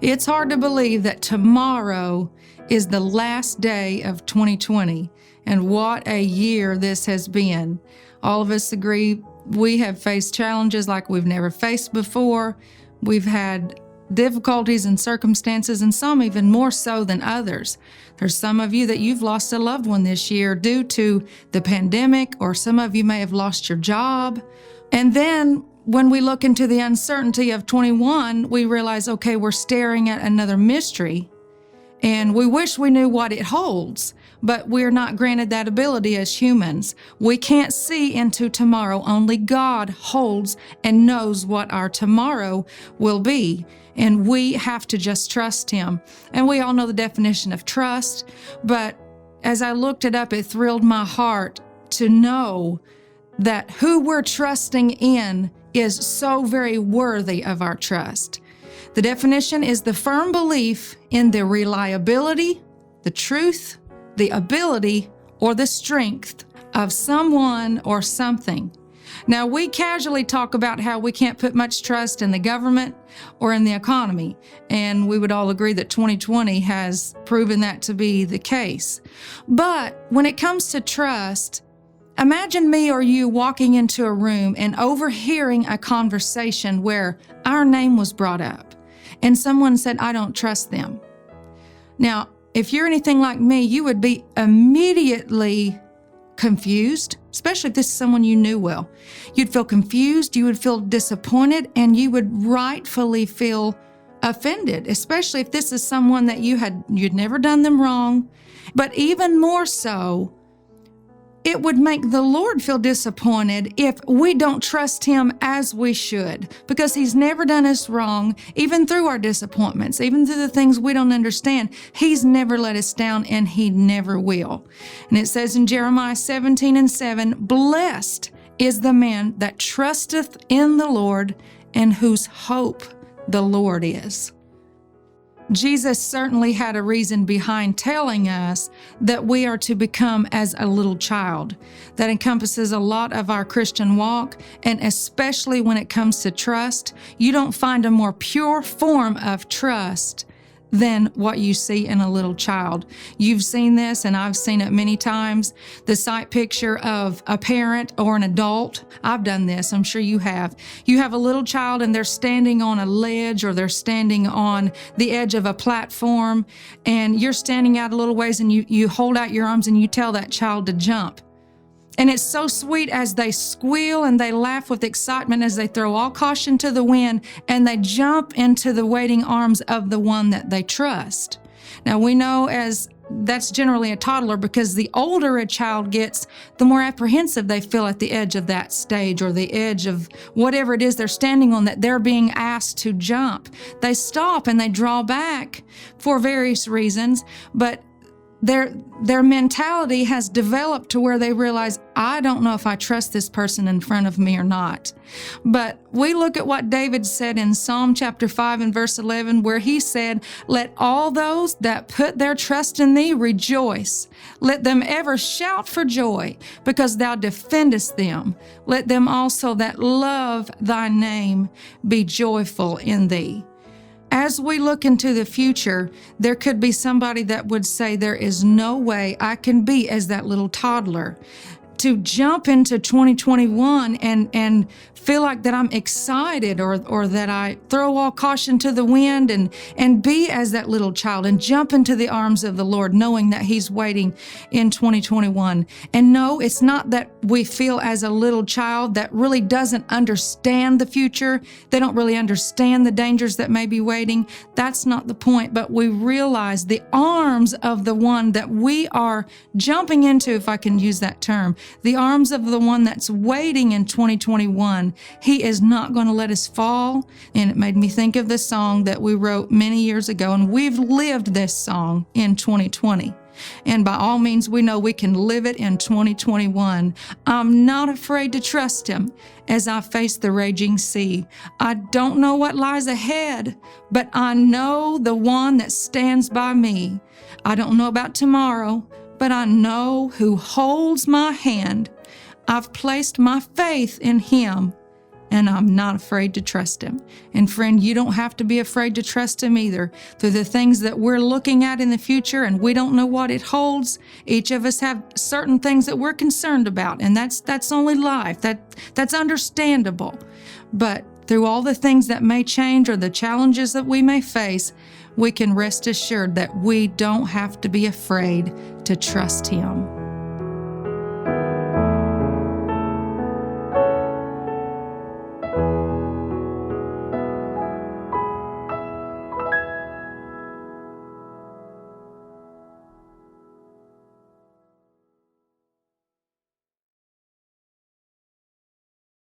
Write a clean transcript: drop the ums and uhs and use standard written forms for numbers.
It's hard to believe that tomorrow is the last day of 2020, and what a year this has been. All of us agree we have faced challenges like we've never faced before. We've had difficulties and circumstances, and some even more so than others. There's some of you that you've lost a loved one this year due to the pandemic, or some of you may have lost your job. And then when we look into the uncertainty of 21, we realize, okay, we're staring at another mystery, and we wish we knew what it holds, but we're not granted that ability as humans. We can't see into tomorrow. Only God holds and knows what our tomorrow will be, and we have to just trust Him. And we all know the definition of trust, but as I looked it up, it thrilled my heart to know that who we're trusting in is so very worthy of our trust. The definition is the firm belief in the reliability, the truth, the ability, or the strength of someone or something. Now, we casually talk about how we can't put much trust in the government or in the economy, and we would all agree that 2020 has proven that to be the case. But when it comes to trust, imagine me or you walking into a room and overhearing a conversation where our name was brought up and someone said, "I don't trust them." Now, if you're anything like me, you would be immediately confused, especially if this is someone you knew well. You'd feel confused, you would feel disappointed, and you would rightfully feel offended, especially if this is someone that you'd never done them wrong. But even more so, it would make the Lord feel disappointed if we don't trust Him as we should, because He's never done us wrong, even through our disappointments, even through the things we don't understand. He's never let us down, and He never will. And it says in Jeremiah 17:7, "Blessed is the man that trusteth in the Lord, and whose hope the Lord is." Jesus certainly had a reason behind telling us that we are to become as a little child. That encompasses a lot of our Christian walk, and especially when it comes to trust. You don't find a more pure form of trust than what you see in a little child. You've seen this, and I've seen it many times. The sight picture of a parent or an adult. I've done this, I'm sure you have. You have a little child and they're standing on a ledge, or they're standing on the edge of a platform, and you're standing out a little ways, and you hold out your arms and you tell that child to jump. And it's so sweet as they squeal and they laugh with excitement as they throw all caution to the wind and they jump into the waiting arms of the one that they trust. Now, we know as that's generally a toddler, because the older a child gets, the more apprehensive they feel at the edge of that stage, or the edge of whatever it is they're standing on that they're being asked to jump. They stop and they draw back for various reasons, but their mentality has developed to where they realize, I don't know if I trust this person in front of me or not. But we look at what David said in Psalm chapter 5 and verse 11, where he said, "Let all those that put their trust in thee rejoice. Let them ever shout for joy, because thou defendest them. Let them also that love thy name be joyful in thee." As we look into the future, there could be somebody that would say, there is no way I can be as that little toddler. To jump into 2021 and feel like that I'm excited, or that I throw all caution to the wind and be as that little child and jump into the arms of the Lord, knowing that He's waiting in 2021. And no, it's not that we feel as a little child that really doesn't understand the future. They don't really understand the dangers that may be waiting. That's not the point, but we realize the arms of the one that we are jumping into, if I can use that term, the arms of the one that's waiting in 2021. He is not going to let us fall. And it made me think of the song that we wrote many years ago, and we've lived this song in 2020. And by all means, we know we can live it in 2021. I'm not afraid to trust Him as I face the raging sea. I don't know what lies ahead, but I know the one that stands by me. I don't know about tomorrow, but I know who holds my hand. I've placed my faith in Him, and I'm not afraid to trust Him. And friend, you don't have to be afraid to trust Him either. Through the things that we're looking at in the future and we don't know what it holds, each of us have certain things that we're concerned about, and that's only life. That's understandable. But through all the things that may change or the challenges that we may face, we can rest assured that we don't have to be afraid to trust Him.